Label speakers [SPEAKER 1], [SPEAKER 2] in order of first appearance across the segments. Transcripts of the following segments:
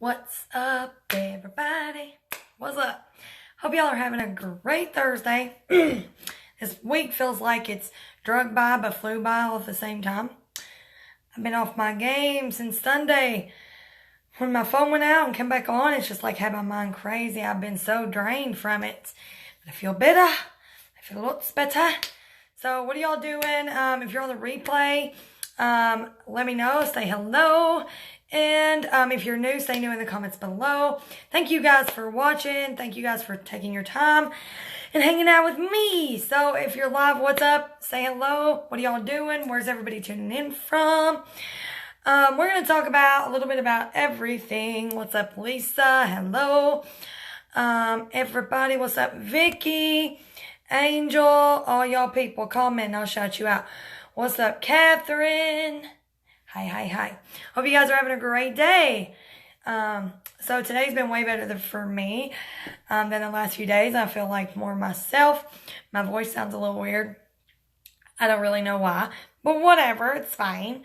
[SPEAKER 1] What's up, everybody? What's up? Hope y'all are having a great Thursday. This week feels like it's drug by but flew by all at the same time. I've been off my game since Sunday. When my phone went out and came back on, it's just like had my mind crazy. I've been so drained from it. But I feel better. I feel lots better. So what are y'all doing? If you're on the replay, let me know. Say hello. And if you're new, say new in the comments below. Thank you guys for watching. Thank you guys for taking your time and hanging out with me. So if you're live, what's up? Say hello. What are y'all doing? Where's everybody tuning in from? We're going to talk about a little bit about everything. What's up, Lisa? Hello. Everybody, what's up? Vicky, Angel, all y'all people, comment. I'll shout you out. What's up, Catherine? Hi. Hope you guys are having a great day. So today's been way better for me than the last few days. I feel like more myself. My voice sounds a little weird. I don't really know why, but whatever, it's fine.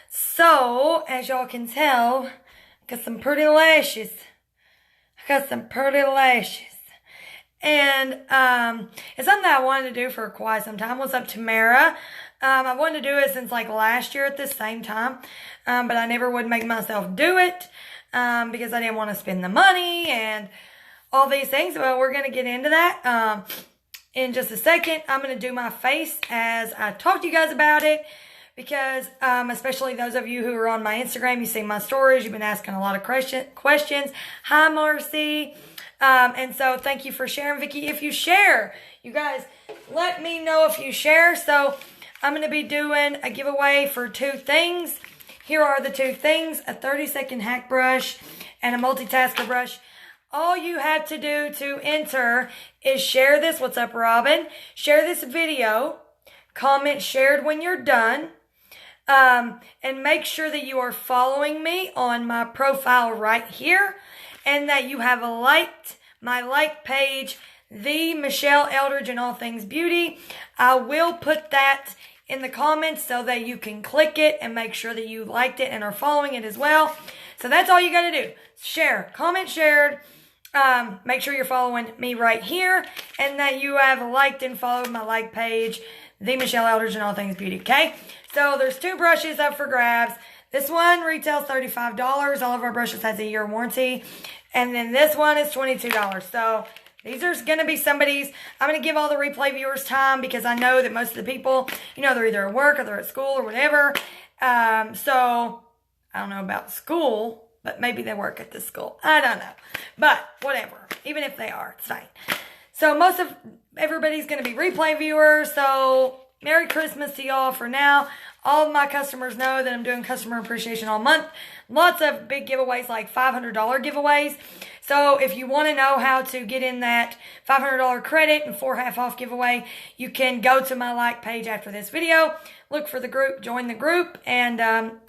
[SPEAKER 1] So, as y'all can tell, I got some pretty lashes. And it's something that I wanted to do for quite some time. What's up, Tamara? I wanted to do it since like last year at the same time, but I never would make myself do it because I didn't want to spend the money and all these things. Well, we're going to get into that in just a second. I'm going to do my face as I talk to you guys about it because especially those of you who are on my Instagram, you see my stories. You've been asking a lot of questions. Hi, Marcy. And so thank you for sharing, Vicky. If you share, you guys, let me know if you share. So I'm going to be doing a giveaway for two things. Here are the two things, a 30-second hack brush and a multitasker brush. All you have to do to enter is share this. What's up, Robin? Share this video. Comment shared when you're done. And make sure that you are following me on my profile right here. And that you have liked my like page, The Michelle Eldridge and All Things Beauty. I will put that in the comments so that you can click it and make sure that you liked it and are following it as well. So that's all you got to do. Share, comment, shared. Make sure you're following me right here and that you have liked and followed my like page, The Michelle Eldridge and All Things Beauty. Okay. So there's two brushes up for grabs. This one retails $35. All of our brushes has a year warranty. And then this one is $22. So these are going to be somebody's. I'm going to give all the replay viewers time because I know that most of the people, they're either at work or they're at school or whatever. So I don't know about school, but maybe they work at this school. I don't know. But whatever. Even if they are, it's fine. So most of everybody's going to be replay viewers. So Merry Christmas to y'all for now. All of my customers know that I'm doing customer appreciation all month. Lots of big giveaways, like $500 giveaways. So if you want to know how to get in that $500 credit and 4 half off giveaway, you can go to my like page after this video. Look for the group, join the group, and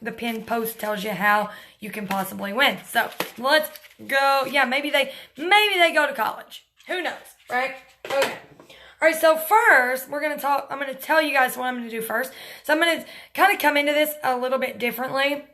[SPEAKER 1] the pinned post tells you how you can possibly win. So let's go. Yeah, maybe they go to college. Who knows, right? Okay. All right, so first, I'm going to tell you guys what I'm going to do first. So I'm going to kind of come into this a little bit differently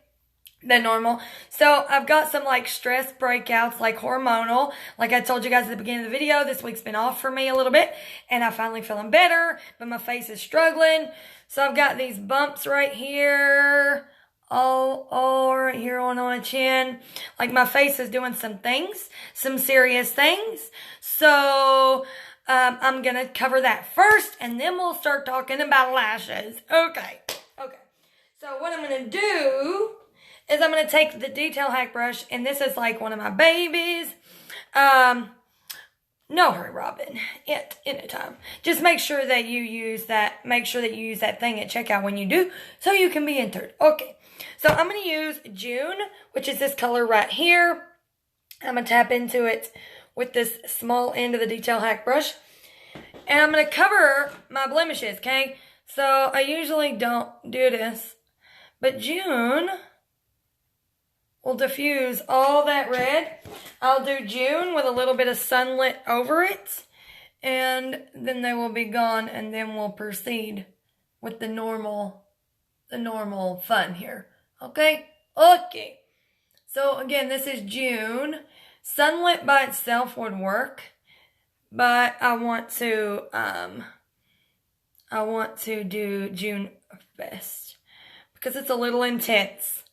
[SPEAKER 1] than normal. So I've got some like stress breakouts, like hormonal. Like I told you guys at the beginning of the video, this week's been off for me a little bit. And I'm finally feeling better, but my face is struggling. So I've got these bumps right here, all right here on my chin. Like my face is doing some things, some serious things. So I'm going to cover that first, and then we'll start talking about lashes. Okay. So what I'm going to do is I'm going to take the detail hack brush, and this is like one of my babies. No hurry, Robin. Anytime. Just make sure that you use that. Make sure that you use that thing at checkout when you do, so you can be entered. Okay. So I'm going to use June, which is this color right here. I'm going to tap into it with this small end of the detail hack brush. And I'm going to cover my blemishes, okay? So I usually don't do this. But June will diffuse all that red. I'll do June with a little bit of sunlit over it. And then they will be gone. And then we'll proceed with the normal fun here. Okay? Okay. So again, this is June. Sunlit by itself would work, but I want to do June best because it's a little intense.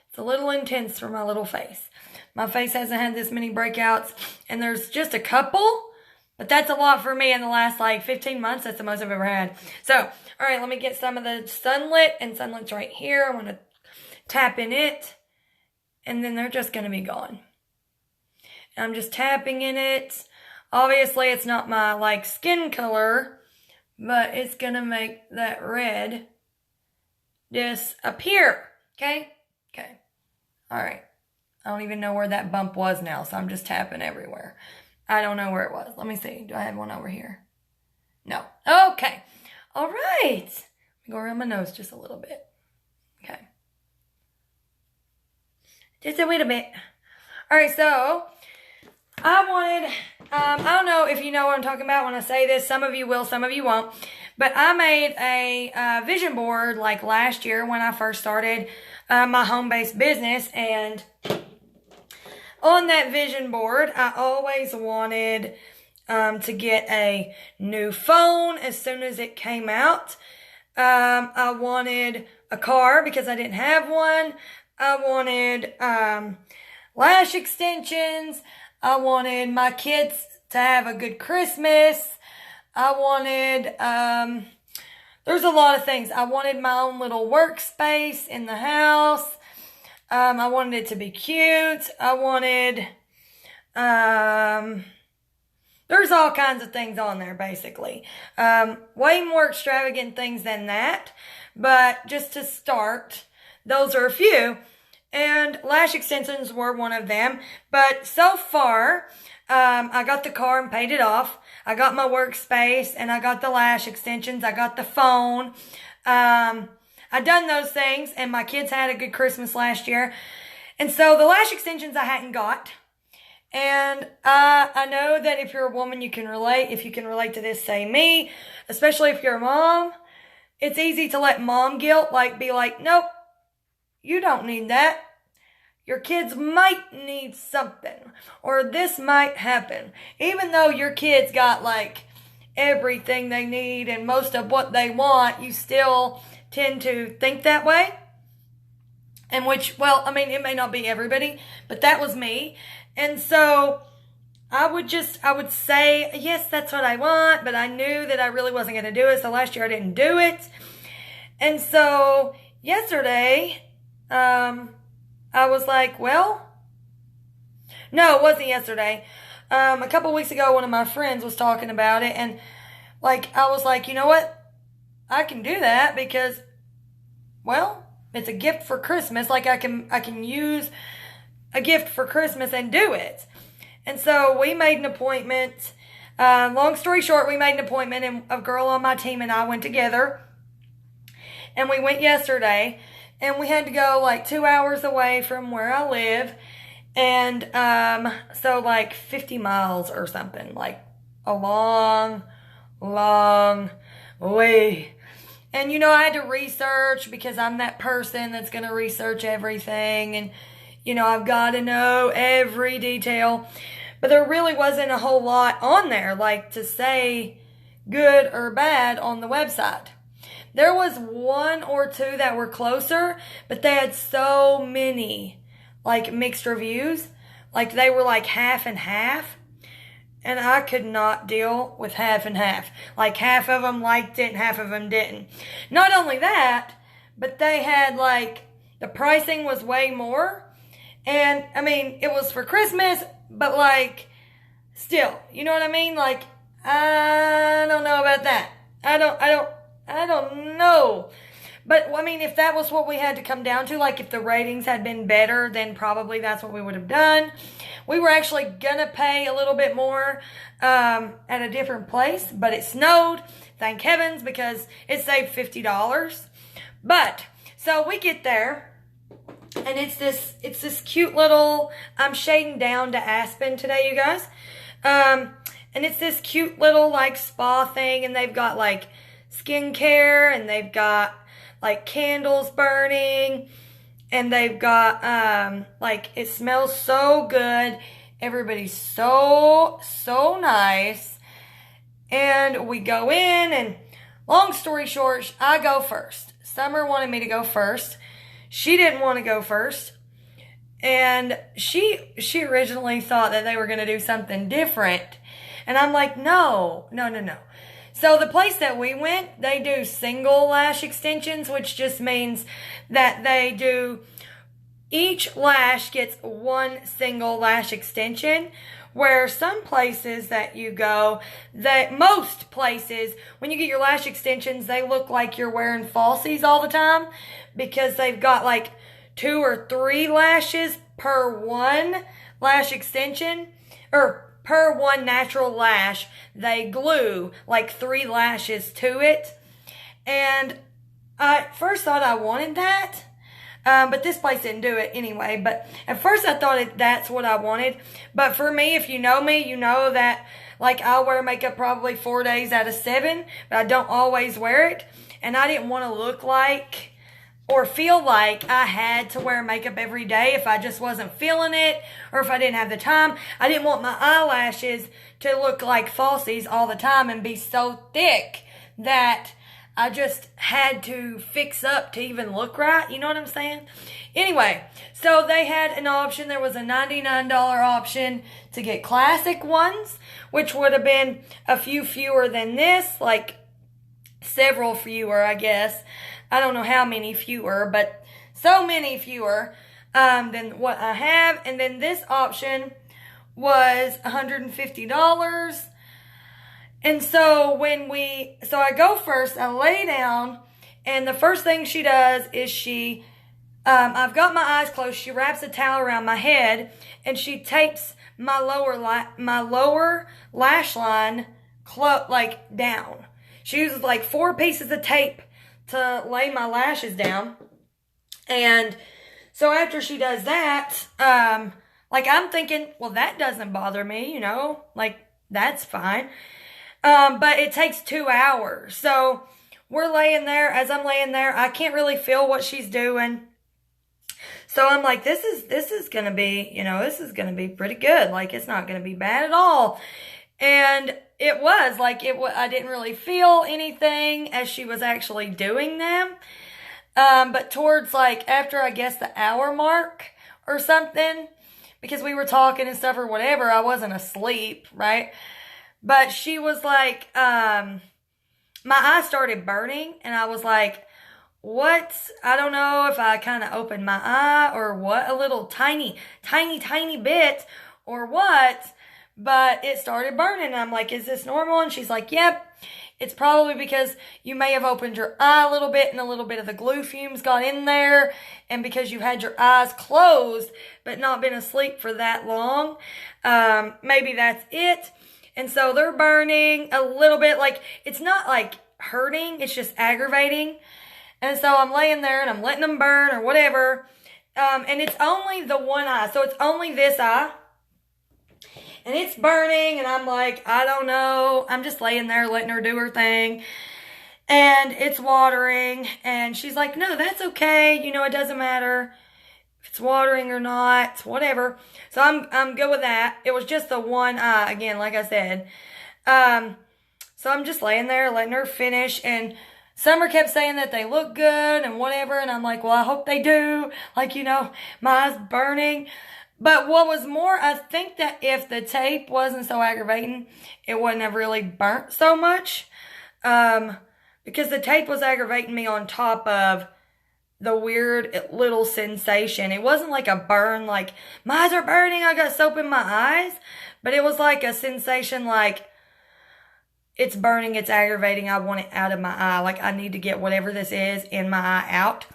[SPEAKER 1] It's a little intense for my little face. My face hasn't had this many breakouts, and there's just a couple, but that's a lot for me in the last like 15 months. That's the most I've ever had. So, all right, let me get some of the Sunlit, and Sunlit's right here. I want to tap in it, and then they're just going to be gone. And I'm just tapping in it. Obviously, it's not my like skin color, but it's going to make that red disappear. Okay? Okay. All right. I don't even know where that bump was now, so I'm just tapping everywhere. I don't know where it was. Let me see. Do I have one over here? No. Okay. All right. Let me go around my nose just a little bit. Okay. Just a little bit. All right, so I wanted, I don't know if you know what I'm talking about when I say this. Some of you will, some of you won't. But I made a vision board like last year when I first started my home-based business. And on that vision board, I always wanted to get a new phone as soon as it came out. I wanted a car because I didn't have one. I wanted lash extensions. I wanted my kids to have a good Christmas. I wanted, there's a lot of things. I wanted my own little workspace in the house. I wanted it to be cute. I wanted, there's all kinds of things on there, basically. Way more extravagant things than that. But just to start, those are a few. And lash extensions were one of them. But so far, I got the car and paid it off. I got my workspace and I got the lash extensions. I got the phone. I done those things, and my kids had a good Christmas last year. And so the lash extensions I hadn't got. And I know that if you're a woman, you can relate. If you can relate to this, say me. Especially if you're a mom. It's easy to let mom guilt be like, nope, you don't need that. Your kids might need something. Or this might happen. Even though your kids got like everything they need and most of what they want, you still tend to think that way. And which, well, I mean, it may not be everybody, but that was me. And so I would say, yes, that's what I want, but I knew that I really wasn't going to do it. So last year I didn't do it. And so yesterday, I was like, well, no, it wasn't yesterday. A couple weeks ago, one of my friends was talking about it, and like, I was like, you know what? I can do that because, well, it's a gift for Christmas. Like I can use a gift for Christmas and do it. And so we made an appointment. Long story short, we made an appointment, and a girl on my team and I went together. And we went yesterday, and we had to go like 2 hours away from where I live. And so like 50 miles or something, like a long way. And, you know, I had to research because I'm that person that's going to research everything. And, you know, I've got to know every detail. But there really wasn't a whole lot on there, like to say good or bad on the website. There was one or two that were closer, but they had so many, like, mixed reviews. Like, they were like half and half. And I could not deal with half and half. Like, half of them liked it and half of them didn't. Not only that, but they had, like, the pricing was way more. And, I mean, it was for Christmas, but, like, still, you know what I mean? Like, I don't know about that. I don't know. But, I mean, if that was what we had to come down to, like if the ratings had been better, then probably that's what we would have done. We were actually going to pay a little bit more at a different place, but it snowed, thank heavens, because it saved $50. But, so we get there, and it's this cute little, I'm shading down to Aspen today, you guys. And it's this cute little, like, spa thing, and they've got, like, skincare, and they've got, like, candles burning, And they've got, like, it smells so good. Everybody's so nice. And we go in, and long story short, I go first. Summer wanted me to go first. She didn't want to go first. And she originally thought that they were going to do something different. And I'm like, no. So the place that we went, they do single lash extensions, which just means that they do, each lash gets one single lash extension. Where some places that you go, that most places, when you get your lash extensions, they look like you're wearing falsies all the time because they've got like 2 or 3 lashes per one lash extension, or per one natural lash. They glue like 3 lashes to it. And I first thought I wanted that. But this place didn't do it anyway. But at first I thought that's what I wanted. But for me, if you know me, you know that, like, I wear makeup probably 4 days out of 7. But I don't always wear it. And I didn't want to look like or feel like I had to wear makeup every day if I just wasn't feeling it. Or if I didn't have the time. I didn't want my eyelashes to look like falsies all the time and be so thick that I just had to fix up to even look right. You know what I'm saying? Anyway, so they had an option. There was a $99 option to get classic ones, which would have been a few fewer than this, like several fewer, I guess. I don't know how many fewer, but so many fewer than what I have. And then this option was $150. And so so I go first, I lay down, and the first thing she does is I've got my eyes closed, she wraps a towel around my head, and she tapes my lower lash line, like, down. She uses like 4 pieces of tape to lay my lashes down. And so after she does that, like, I'm thinking, well, that doesn't bother me, like, that's fine. But it takes 2 hours. So we're laying there. As I'm laying there, I can't really feel what she's doing. So I'm like, this is going to be, this is going to be pretty good. Like, it's not going to be bad at all. And it was like, I didn't really feel anything as she was actually doing them. But towards, like, after, I guess, the hour mark or something, because we were talking and stuff or whatever, I wasn't asleep, right? But she was like, my eye started burning, and I was like, what? I don't know if I kind of opened my eye or what, a little tiny bit or what, but it started burning. And I'm like, is this normal? And she's like, yep, it's probably because you may have opened your eye a little bit and a little bit of the glue fumes got in there, and because you've had your eyes closed but not been asleep for that long, maybe that's it. And so they're burning a little bit. Like, it's not like hurting, it's just aggravating. And so I'm laying there and I'm letting them burn or whatever. And it's only the one eye. So it's only this eye. And it's burning, and I'm like, I don't know. I'm just laying there letting her do her thing. And it's watering. And she's like, no, that's okay. It doesn't matter if it's watering or not, whatever. So I'm good with that. It was just the one eye, again, like I said. So I'm just laying there letting her finish, and Summer kept saying that they look good and whatever, and I'm like, well, I hope they do. Like, my eye's burning. But what was more, I think that if the tape wasn't so aggravating, it wouldn't have really burnt so much. Because the tape was aggravating me on top of the weird little sensation. It wasn't like a burn, like, my eyes are burning, I got soap in my eyes. But it was like a sensation like, it's burning, it's aggravating, I want it out of my eye. Like, I need to get whatever this is in my eye out.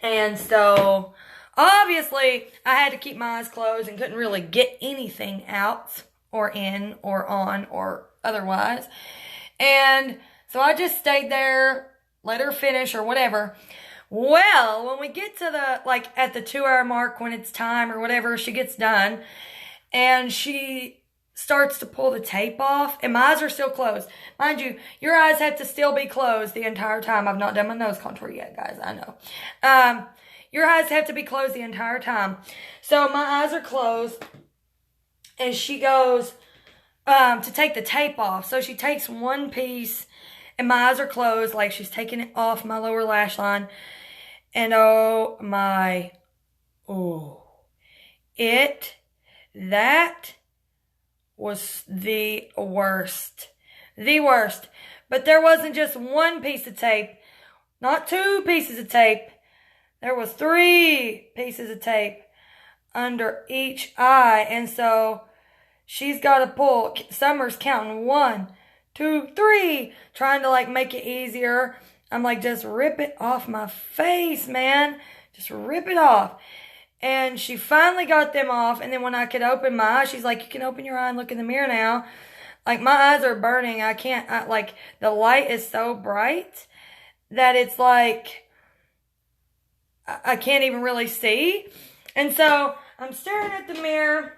[SPEAKER 1] And so, obviously, I had to keep my eyes closed and couldn't really get anything out or in or on or otherwise. And so I just stayed there, let her finish or whatever. Well, when we get to at the 2 hour mark, when it's time or whatever, she gets done and she starts to pull the tape off, and my eyes are still closed. Mind you, your eyes have to still be closed the entire time. I've not done my nose contour yet, guys, I know. your eyes have to be closed the entire time. So my eyes are closed, and she goes to take the tape off. So she takes one piece, and my eyes are closed, like she's taking it off my lower lash line. And oh, that was the worst. The worst. But there wasn't just one piece of tape, not 2 pieces of tape. There was 3 pieces of tape under each eye. And so she's got to pull. Summer's counting 1, 2, 3, trying to like make it easier. I'm like, just rip it off my face, man. Just rip it off. And she finally got them off. And then when I could open my eyes, she's like, you can open your eye and look in the mirror now. Like, my eyes are burning. I can't, like, the light is so bright that it's like, I can't even really see. And so I'm staring at the mirror,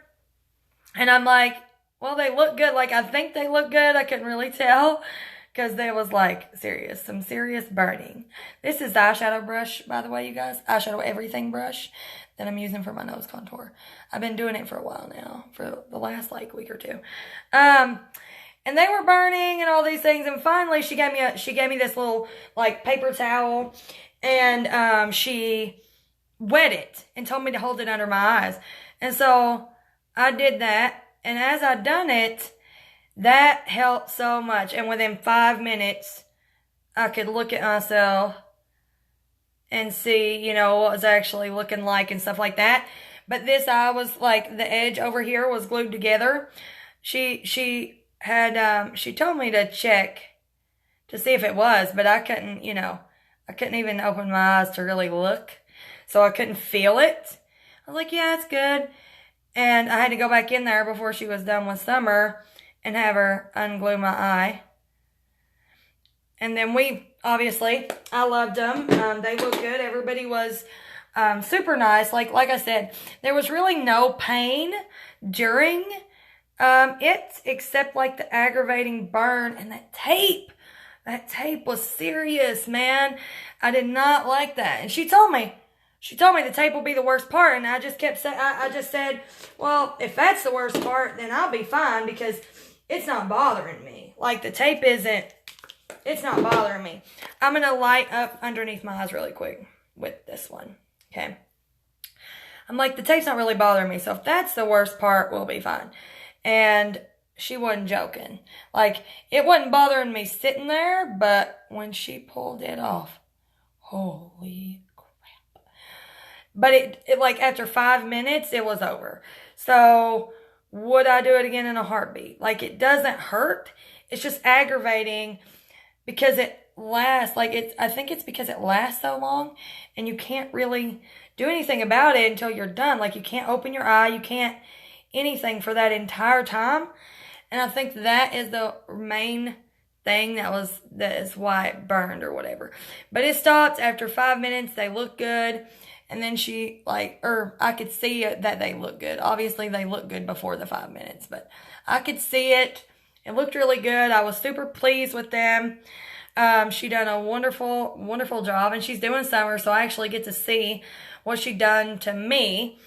[SPEAKER 1] and I'm like, well, they look good. Like, I think they look good. I couldn't really tell, because there was like some serious burning. This is the eyeshadow brush, by the way, you guys. Eyeshadow everything brush that I'm using for my nose contour. I've been doing it for a while now, for the last like week or 2. And they were burning and all these things. And finally she gave me this little like paper towel, and she wet it and told me to hold it under my eyes. And so I did that. And as I done it, that helped so much. And within 5 minutes, I could look at myself and see, you know, what was actually looking like and stuff like that. But this eye was like, the edge over here was glued together. She told me to check to see if it was, but I couldn't, you know, I couldn't even open my eyes to really look. So I couldn't feel it. I was like, yeah, it's good. And I had to go back in there before she was done with Summer and have her unglue my eye. And then I loved them. They look good. Everybody was super nice. Like I said, there was really no pain during it, except like the aggravating burn and that tape. That tape was serious, man. I did not like that. And she told me the tape will be the worst part. And I just kept saying, I just said, well, if that's the worst part, then I'll be fine, because it's not bothering me. Like, the tape it's not bothering me. I'm going to light up underneath my eyes really quick with this one. Okay. I'm like, the tape's not really bothering me. So if that's the worst part, we'll be fine. And she wasn't joking. Like, it wasn't bothering me sitting there, but when she pulled it off, holy crap. But it like, after 5 minutes, it was over. So would I do it again in a heartbeat? Like, it doesn't hurt. It's just aggravating because it lasts. Like, I think it's because it lasts so long, and you can't really do anything about it until you're done. Like, you can't open your eye. You can't anything for that entire time. And I think that is the main thing that is why it burned or whatever. But it stopped after 5 minutes. They look good. And then I could see that they look good. Obviously, they look good before the 5 minutes, but I could see it. It looked really good. I was super pleased with them. She done a wonderful, wonderful job, and she's doing Summer, so I actually get to see what she done to me.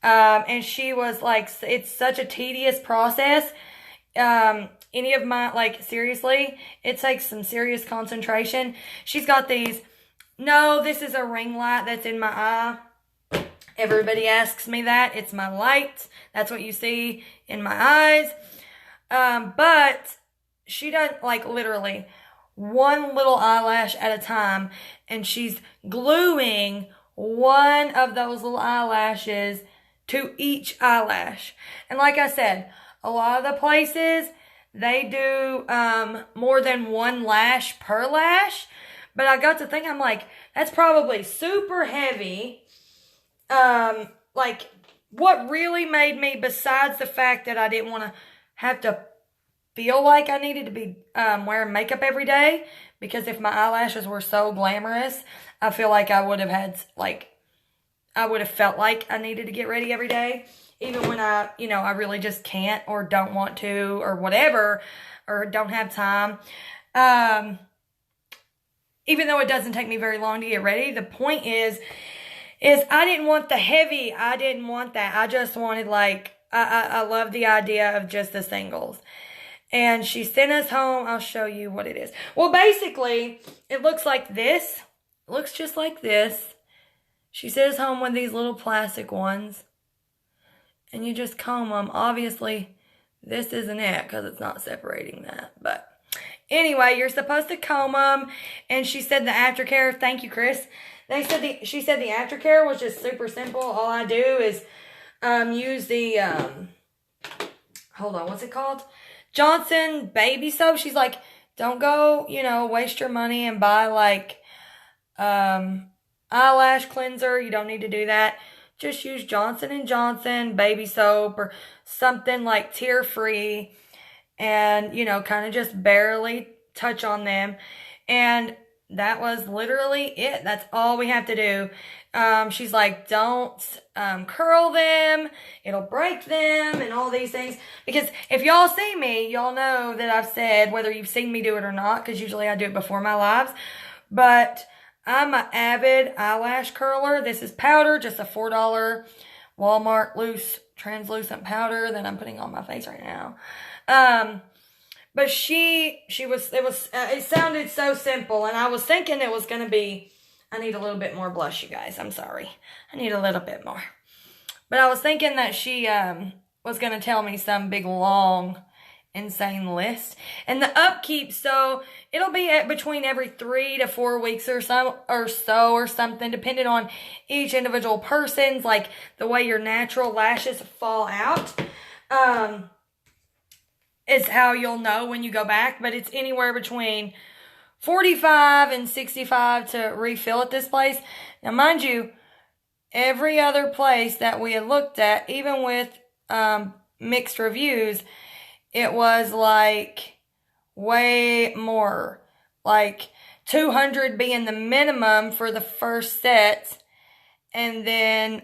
[SPEAKER 1] And she was like, it's such a tedious process. Any of my, like, seriously, it takes some serious concentration. She's got these. No, this is a ring light that's in my eye. Everybody asks me that. It's my light. That's what you see in my eyes. But she does, like, literally one little eyelash at a time, and she's gluing one of those little eyelashes to each eyelash. And like I said, a lot of the places, they do more than one lash per lash. But I got to think, I'm like, that's probably super heavy. Like, what really made me, besides the fact that I didn't want to have to feel like I needed to be wearing makeup every day, because if my eyelashes were so glamorous, I feel like I would have felt like I needed to get ready every day. Even when I really just can't or don't want to or whatever, or don't have time. Even though it doesn't take me very long to get ready, the point is is I didn't want the heavy. I didn't want that. I just wanted like, I love the idea of just the singles. And she sent us home. I'll show you what it is. Well, basically, it looks like this. It looks just like this. She sent us home with these little plastic ones. And you just comb them. Obviously, this isn't it because it's not separating that. But anyway, you're supposed to comb them. And she said the aftercare. Thank you, Chris. She said the aftercare was just super simple. All I do is use the, hold on, what's it called? Johnson baby soap. She's like, don't go, waste your money and buy like eyelash cleanser. You don't need to do that. Just use Johnson & Johnson baby soap or something like tear-free and, kind of just barely touch on them. And that was literally it. That's all we have to do. She's like, don't curl them. It'll break them and all these things. Because if y'all see me, y'all know that I've said, whether you've seen me do it or not, because usually I do it before my lives. But I'm an avid eyelash curler. This is powder, just a $4 Walmart loose translucent powder that I'm putting on my face right now. But it sounded so simple, and I was thinking it was going to be, I need a little bit more blush, you guys. I'm sorry. I need a little bit more. But I was thinking that she was going to tell me some big, long, insane list. And the upkeep, so it'll be between every 3 to 4 weeks or something, depending on each individual person's, like the way your natural lashes fall out. Is how you'll know when you go back, but it's anywhere between 45 and 65 to refill at this place. Now, mind you, every other place that we had looked at, even with mixed reviews, it was like way more, like 200 being the minimum for the first set, and then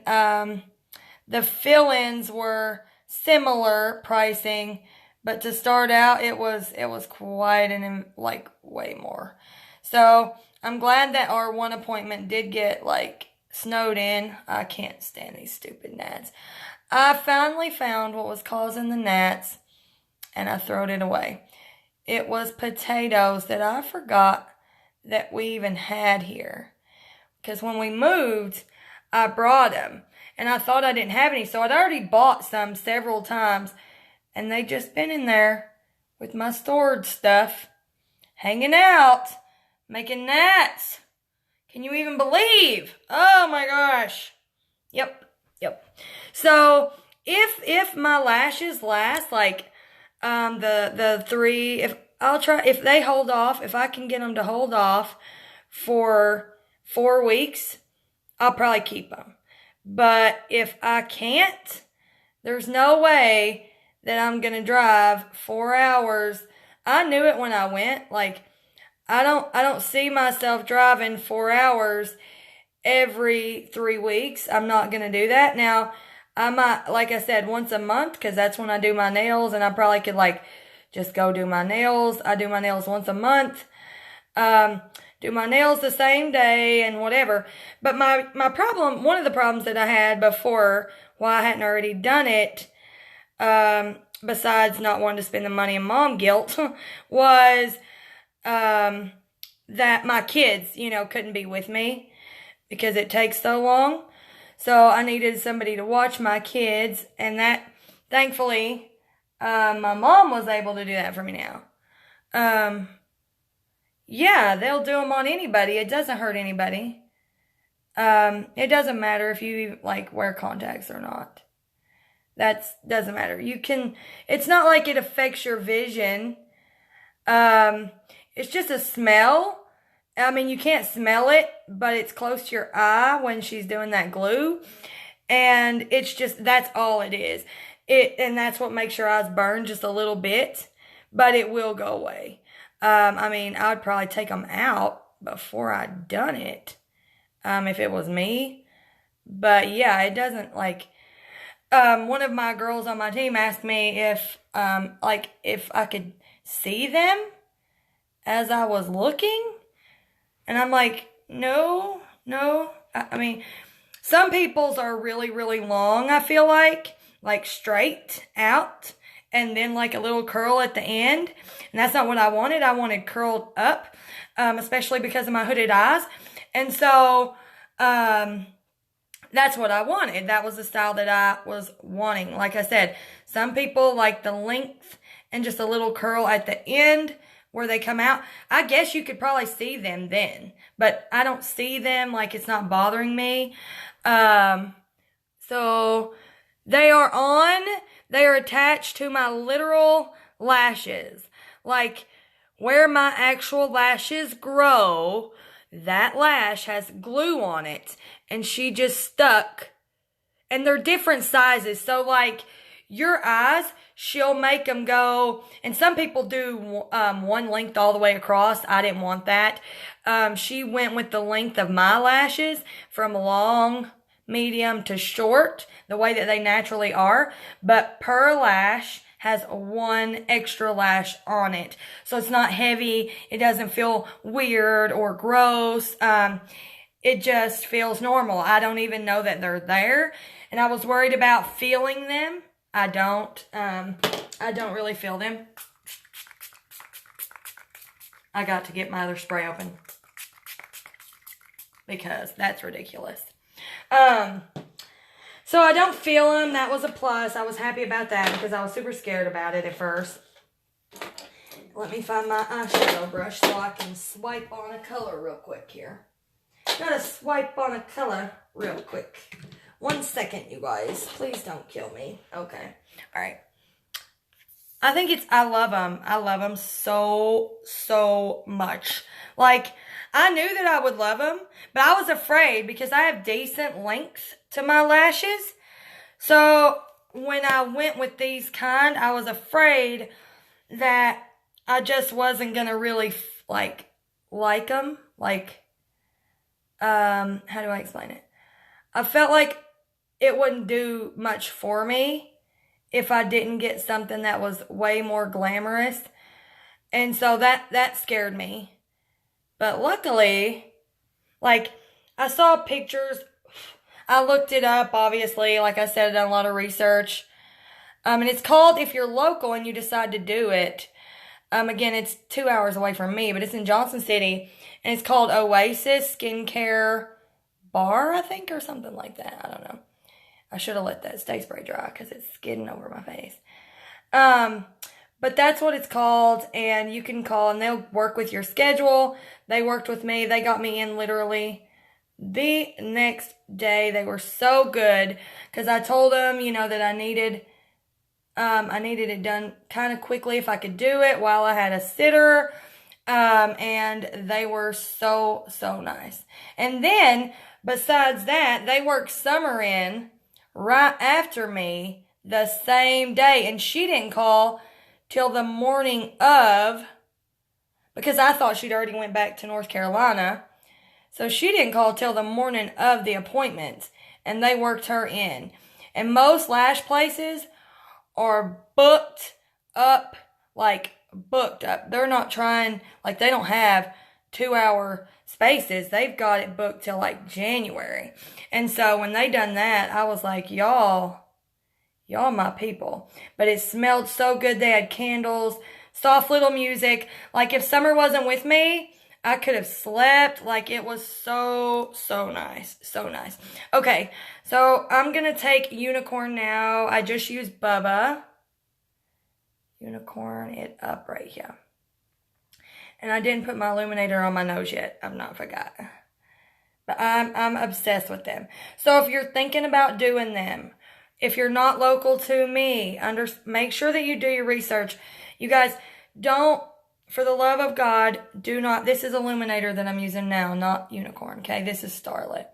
[SPEAKER 1] the fill-ins were similar pricing. But to start out, it was quite like way more. So I'm glad that our one appointment did get like snowed in. I can't stand these stupid gnats. I finally found what was causing the gnats, and I throwed it away. It was potatoes that I forgot that we even had here. Because when we moved, I brought them, and I thought I didn't have any. So I'd already bought some several times. And they just been in there with my stored stuff, hanging out, making gnats. Can you even believe? Oh my gosh. Yep. So if my lashes last like the 3, if they hold off, if I can get them to hold off for 4 weeks, I'll probably keep them. But if I can't, there's no way that I'm going to drive 4 hours. I knew it when I went. Like, I don't see myself driving 4 hours every 3 weeks. I'm not going to do that. Now, I might, like I said, once a month, because that's when I do my nails, and I probably could, like, just go do my nails. I do my nails once a month. Do my nails the same day and whatever. But my problem, one of the problems that I had before, why I hadn't already done it, besides not wanting to spend the money and mom guilt, was that my kids, couldn't be with me because it takes so long. So I needed somebody to watch my kids, and that, thankfully, my mom was able to do that for me now. Yeah, they'll do them on anybody. It doesn't hurt anybody. It doesn't matter if you, wear contacts or not. That doesn't matter. It's not like it affects your vision. It's just a smell. I mean, you can't smell it, but it's close to your eye when she's doing that glue. And it's just, that's all it is. And that's what makes your eyes burn just a little bit, but it will go away. I mean, I would probably take them out before I'd done it, if it was me. But yeah, it doesn't one of my girls on my team asked me if I could see them as I was looking. And I'm like, no. I mean, Some people's are really, really long, I feel like straight out, and then like a little curl at the end. And that's not what I wanted. I wanted curled up, especially because of my hooded eyes. And so, that's what I wanted. That was the style that I was wanting. Like I said, some people like the length and just a little curl at the end where they come out. I guess you could probably see them then, but I don't see them. Like, it's not bothering me. So they are attached to my literal lashes. Like, where my actual lashes grow, that lash has glue on it, and she just stuck. And they're different sizes. So, like, your eyes, she'll make them go, and some people do one length all the way across. I didn't want that. She went with the length of my lashes from long, medium to short, the way that they naturally are. But per lash has one extra lash on it. So it's not heavy. It doesn't feel weird or gross. It just feels normal. I don't even know that they're there. And I was worried about feeling them. I don't really feel them. I got to get my other spray open because that's ridiculous. So I don't feel them. That was a plus. I was happy about that because I was super scared about it at first. Let me find my eyeshadow brush so I can swipe on a color real quick here. Gotta swipe on a color real quick. 1 second, you guys. Please don't kill me. Okay. All right. I love them. I love them so, so much. Like, I knew that I would love them, but I was afraid because I have decent length to my lashes. So, when I went with these kind, I was afraid that I just wasn't going to really, like them. Like, how do I explain it? I felt like it wouldn't do much for me if I didn't get something that was way more glamorous. And so that scared me. But luckily, like, I saw pictures. I looked it up, obviously. Like I said, I've done a lot of research. And it's called, if you're local and you decide to do it, again, it's 2 hours away from me, but it's in Johnson City. And it's called Oasis Skincare Bar, I think, or something like that. I don't know. I should have let that stay spray dry because it's skidding over my face. But that's what it's called, and you can call, and they'll work with your schedule. They worked with me. They got me in literally the next day. They were so good because I told them, that I needed it done kind of quickly if I could do it while I had a sitter. And they were so, so nice. And then, besides that, they worked Summer in right after me the same day. And she didn't call till the morning of, because I thought she'd already went back to North Carolina. So she didn't call till the morning of the appointment. And they worked her in. And most lash places are booked up, like booked up. They're not trying, like they don't have 2-hour spaces. They've got it booked till like January. And so when they done that, I was like, y'all my people. But it smelled so good. They had candles, soft little music. Like if Summer wasn't with me, I could have slept. Like it was so, so nice. So nice. Okay, so I'm going to take Unicorn now. I just used Bubba. Unicorn it up right here. And I didn't put my illuminator on my nose yet. I've not forgot. But I'm obsessed with them. So if you're thinking about doing them, if you're not local to me, make sure that you do your research. You guys, don't, for the love of God, do not, this is illuminator that I'm using now, not Unicorn, okay? This is Starlit.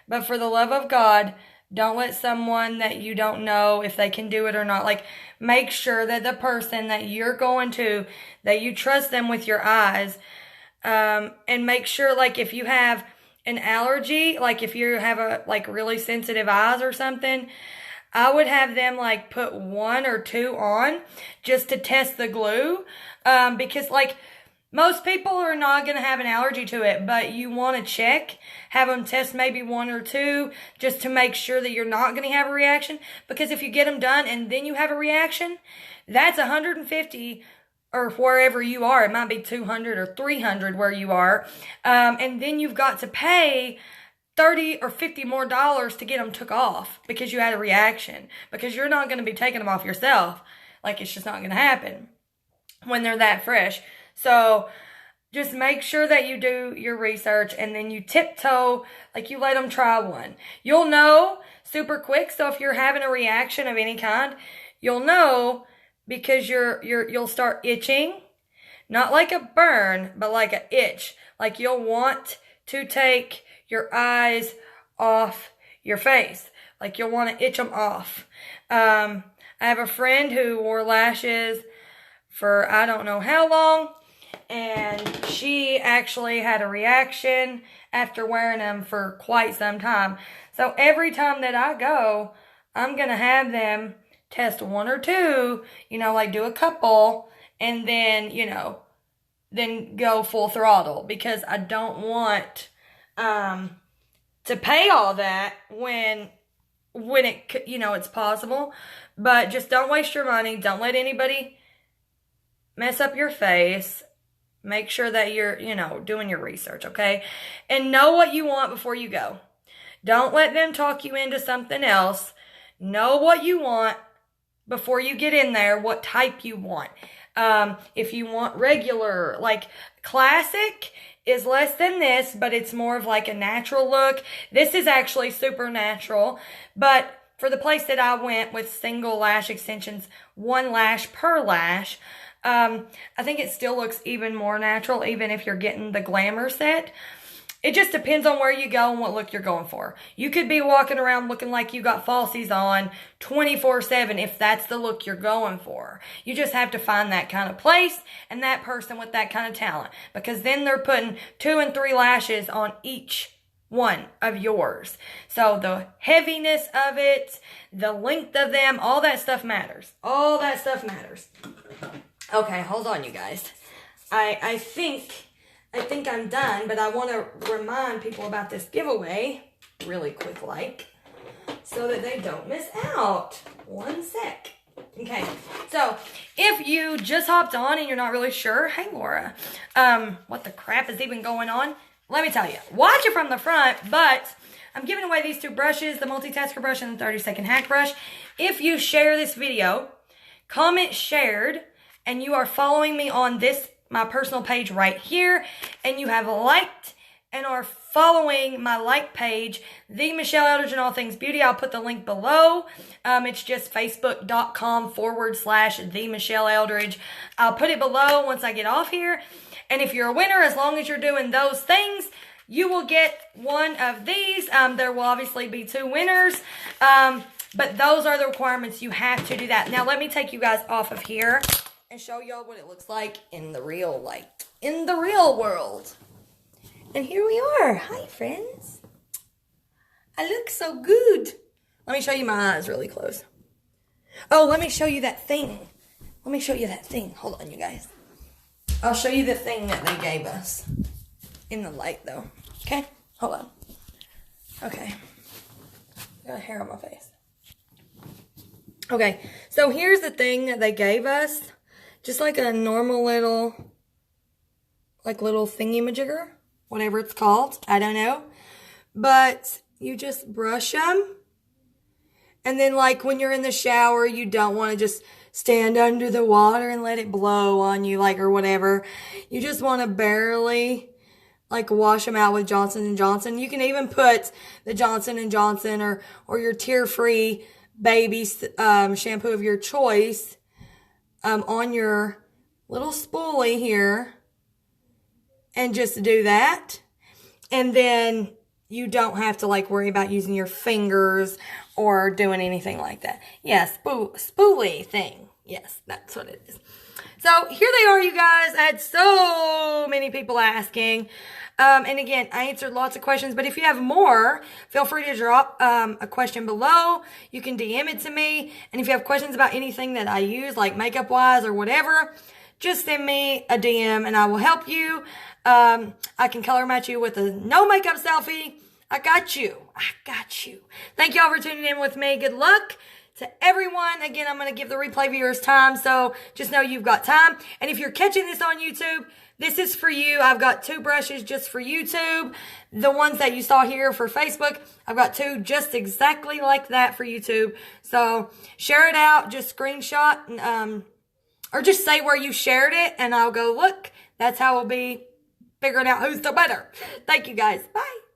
[SPEAKER 1] But for the love of God, don't let someone that you don't know if they can do it or not. Like, make sure that the person that you're going to, that you trust them with your eyes. And make sure, like, if you have an allergy, like if you have really sensitive eyes or something, I would have them like put 1 or 2 on just to test the glue. Because like Most people are not going to have an allergy to it, but you want to check, have them test maybe 1 or 2 just to make sure that you're not going to have a reaction. Because if you get them done and then you have a reaction, that's 150 or wherever you are. It might be 200 or 300 where you are. And then you've got to pay $30 or $50 more to get them took off because you had a reaction. Because you're not going to be taking them off yourself. Like, it's just not going to happen when they're that fresh. So just make sure that you do your research and then you tiptoe, like you let them try one. You'll know super quick. So if you're having a reaction of any kind, you'll know because you'll start itching. Not like a burn, but like an itch. Like you'll want to take your eyes off your face. Like you'll want to itch them off. I have a friend who wore lashes for I don't know how long, and she actually had a reaction after wearing them for quite some time. So every time that I go, I'm going to have them test 1 or 2, like do a couple, and then, then go full throttle, because I don't want to pay all that when it, it's possible. But just don't waste your money. Don't let anybody mess up your face. Make sure that you're, doing your research, okay? And know what you want before you go. Don't let them talk you into something else. Know what you want before you get in there, what type you want. If you want regular, like classic is less than this, but it's more of like a natural look. This is actually super natural, but for the place that I went with single lash extensions, 1 lash per lash, I think it still looks even more natural, even if you're getting the glamour set. It just depends on where you go and what look you're going for. You could be walking around looking like you got falsies on 24/7 if that's the look you're going for. You just have to find that kind of place and that person with that kind of talent, because then they're putting 2 and 3 lashes on each one of yours. So the heaviness of it, the length of them, all that stuff matters. All that stuff matters. Okay, hold on, you guys. I think I'm done, but I want to remind people about this giveaway really quick, so that they don't miss out. 1 sec. Okay, so if you just hopped on and you're not really sure, hey Laura, what the crap is even going on? Let me tell you, watch it from the front, but I'm giving away these 2 brushes, the multitasker brush and the 30-second hack brush. If you share this video, comment shared, and you are following me on my personal page right here, and you have liked and are following my like page, The Michelle Eldridge and All Things Beauty, I'll put the link below. It's just facebook.com/The Michelle Eldridge. I'll put it below once I get off here. And if you're a winner, as long as you're doing those things, you will get one of these. There will obviously be 2 winners. But those are the requirements. You have to do that. Now, let me take you guys off of here and show y'all what it looks like in the real world. And here we are. Hi, friends. I look so good. Let me show you my eyes really close. Oh, let me show you that thing. Hold on, you guys. I'll show you the thing that they gave us in the light, though. Okay? Hold on. Okay. Got hair on my face. Okay, so here's the thing that they gave us. Just like a normal little thingy-majigger. Whatever it's called. I don't know. But you just brush them. And then, like, when you're in the shower, you don't want to just stand under the water and let it blow on you, or whatever. You just want to barely, wash them out with Johnson & Johnson. You can even put the Johnson & Johnson or your tear-free baby shampoo of your choice on your little spoolie here. And just do that. And then you don't have to worry about using your fingers or doing anything like that. Yeah, spoolie thing. Yes, that's what it is. So here they are, you guys. I had so many people asking. And again, I answered lots of questions. But if you have more, feel free to drop a question below. You can DM it to me. And if you have questions about anything that I use, like makeup-wise or whatever, just send me a DM and I will help you. I can color match you with a no makeup selfie. I got you. I got you. Thank y'all for tuning in with me. Good luck to everyone. Again, I'm going to give the replay viewers time, so just know you've got time. And if you're catching this on YouTube, this is for you. I've got 2 brushes just for YouTube. The ones that you saw here for Facebook, I've got 2 just exactly like that for YouTube. So share it out. Just screenshot or just say where you shared it, and I'll go look. That's how we'll be figuring out who's the better. Thank you guys. Bye.